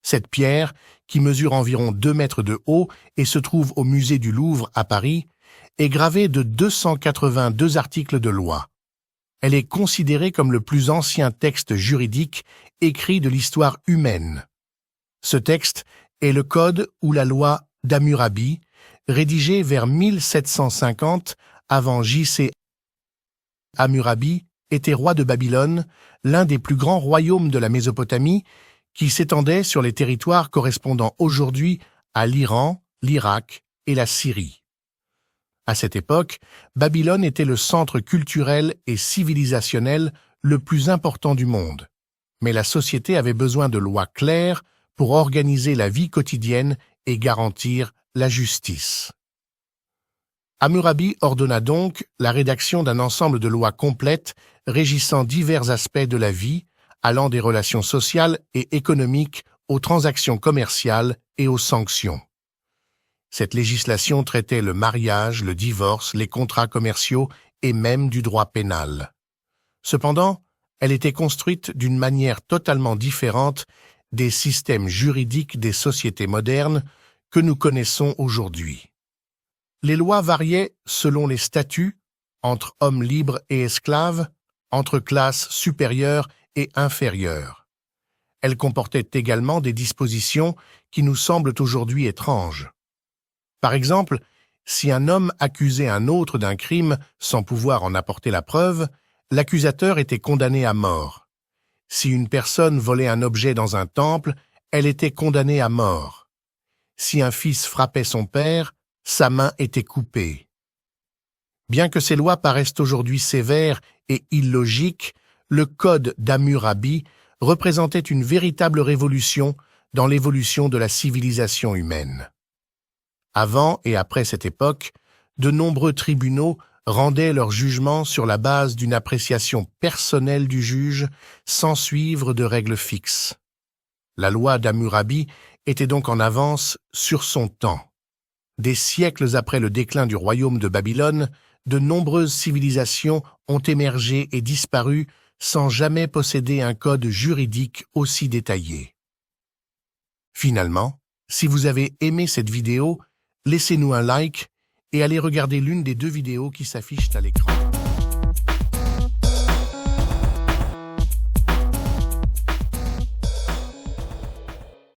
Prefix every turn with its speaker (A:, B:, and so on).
A: Cette pierre, qui mesure environ 2 mètres de haut et se trouve au musée du Louvre à Paris, est gravée de 282 articles de loi. Elle est considérée comme le plus ancien texte juridique écrit de l'histoire humaine. Ce texte est le Code ou la loi d'Hammurabi, rédigé vers 1750 avant J.C. Hammurabi était roi de Babylone, l'un des plus grands royaumes de la Mésopotamie, qui s'étendait sur les territoires correspondant aujourd'hui à l'Iran, l'Irak et la Syrie. À cette époque, Babylone était le centre culturel et civilisationnel le plus important du monde. Mais la société avait besoin de lois claires pour organiser la vie quotidienne et garantir la justice. Hammurabi ordonna donc la rédaction d'un ensemble de lois complètes régissant divers aspects de la vie, allant des relations sociales et économiques aux transactions commerciales et aux sanctions. Cette législation traitait le mariage, le divorce, les contrats commerciaux et même du droit pénal. Cependant, elle était construite d'une manière totalement différente des systèmes juridiques des sociétés modernes que nous connaissons aujourd'hui. Les lois variaient selon les statuts, entre hommes libres et esclaves, entre classes supérieures et inférieures. Elles comportaient également des dispositions qui nous semblent aujourd'hui étranges. Par exemple, si un homme accusait un autre d'un crime sans pouvoir en apporter la preuve, l'accusateur était condamné à mort. Si une personne volait un objet dans un temple, elle était condamnée à mort. Si un fils frappait son père, sa main était coupée. Bien que ces lois paraissent aujourd'hui sévères et illogiques, le Code d'Hammurabi représentait une véritable révolution dans l'évolution de la civilisation humaine. Avant et après cette époque, de nombreux tribunaux rendaient leur jugement sur la base d'une appréciation personnelle du juge sans suivre de règles fixes. La loi d'Hammurabi était donc en avance sur son temps. Des siècles après le déclin du royaume de Babylone, de nombreuses civilisations ont émergé et disparu sans jamais posséder un code juridique aussi détaillé. Finalement, si vous avez aimé cette vidéo, laissez-nous un like et allez regarder l'une des 2 vidéos qui s'affichent à l'écran.